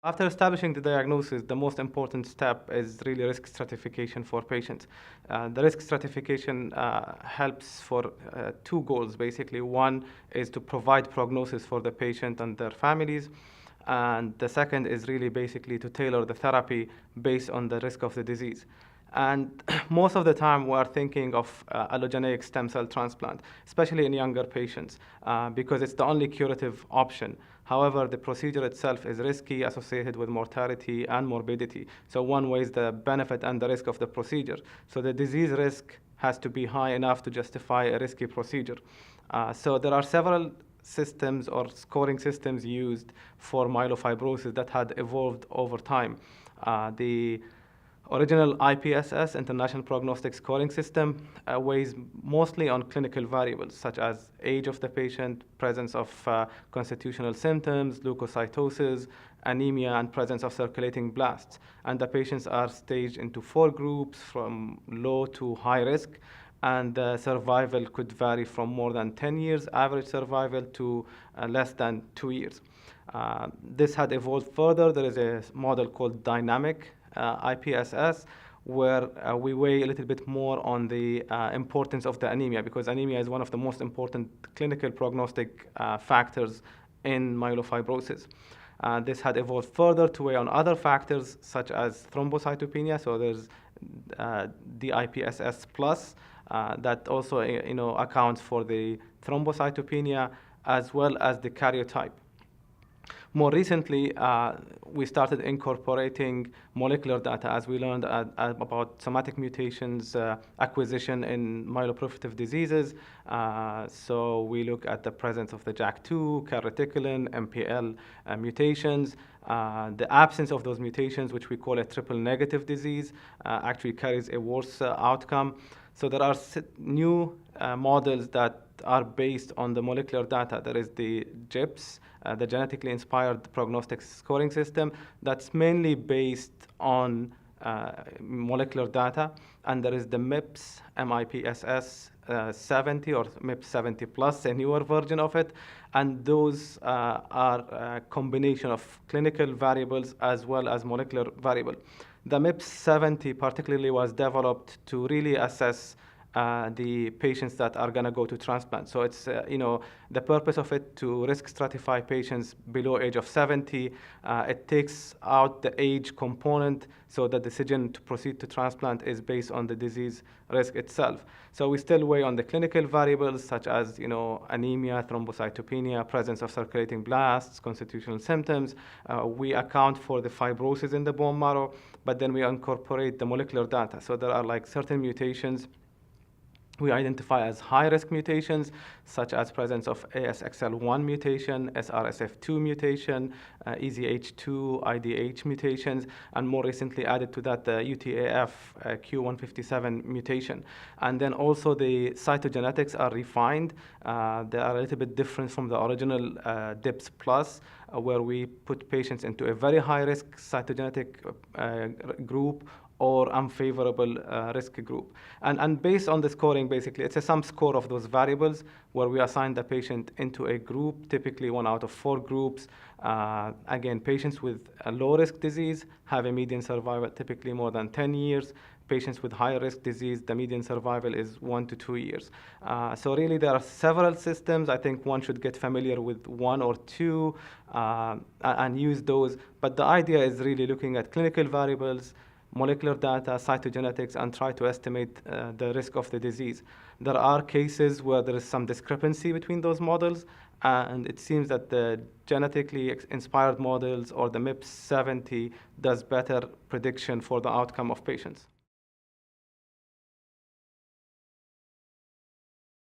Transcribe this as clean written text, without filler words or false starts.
After establishing the diagnosis, the most important step is really risk stratification for patients. The risk stratification helps for two goals, basically. One is to provide prognosis for the patient and their families. And the second is really basically to tailor the therapy based on the risk of the disease. And most of the time, we are thinking of allogeneic stem cell transplant, especially in younger patients, because it's the only curative option. However, the procedure itself is risky, associated with mortality and morbidity. So one weighs the benefit and the risk of the procedure. So the disease risk has to be high enough to justify a risky procedure. So there are several systems or scoring systems used for myelofibrosis that had evolved over time. The original IPSS, International Prognostic Scoring System, weighs mostly on clinical variables such as age of the patient, presence of constitutional symptoms, leukocytosis, anemia, and presence of circulating blasts. And the patients are staged into 4 groups from low to high risk, and survival could vary from more than 10 years average survival to less than 2 years. This had evolved further. There is a model called dynamic IPSS, where we weigh a little bit more on the importance of the anemia, because anemia is one of the most important clinical prognostic factors in myelofibrosis. This had evolved further to weigh on other factors such as thrombocytopenia. So there's the IPSS plus that also accounts for the thrombocytopenia as well as the karyotype. More recently, we started incorporating molecular data as we learned about somatic mutations acquisition in myeloproliferative diseases. So we look at the presence of the JAK2, calreticulin, MPL mutations. The absence of those mutations, which we call a triple negative disease, actually carries a worse outcome. So there are new models that are based on the molecular data. There is the GIPS, the genetically inspired prognostic scoring system, that's mainly based on molecular data. And there is the MIPS, MIPSS 70 or MIPS 70 plus, a newer version of it. And those are a combination of clinical variables as well as molecular variable. The MIPS 70 particularly was developed to really assess the patients that are going to go to transplant. So it's, the purpose of it to risk stratify patients below age of 70. It takes out the age component, so the decision to proceed to transplant is based on the disease risk itself. So we still weigh on the clinical variables such as, anemia, thrombocytopenia, presence of circulating blasts, constitutional symptoms. We account for the fibrosis in the bone marrow, but then we incorporate the molecular data. So there are like certain mutations we identify as high-risk mutations, such as presence of ASXL1 mutation, SRSF2 mutation, EZH2, IDH mutations, and more recently added to that the UTAF Q157 mutation. And then also the cytogenetics are refined. They are a little bit different from the original DIPS Plus, where we put patients into a very high-risk cytogenetic group or unfavorable risk group. And based on the scoring, basically, it's a sum score of those variables where we assign the patient into a group, typically 1 out of 4 groups. Again, patients with a low-risk disease have a median survival typically more than 10 years. Patients with high-risk disease, the median survival is 1 to 2 years. So really, there are several systems. I think one should get familiar with 1 or 2 and use those. But the idea is really looking at clinical variables, molecular data, cytogenetics, and try to estimate the risk of the disease. There are cases where there is some discrepancy between those models, and it seems that the genetically inspired models or the MIPS 70 does better prediction for the outcome of patients.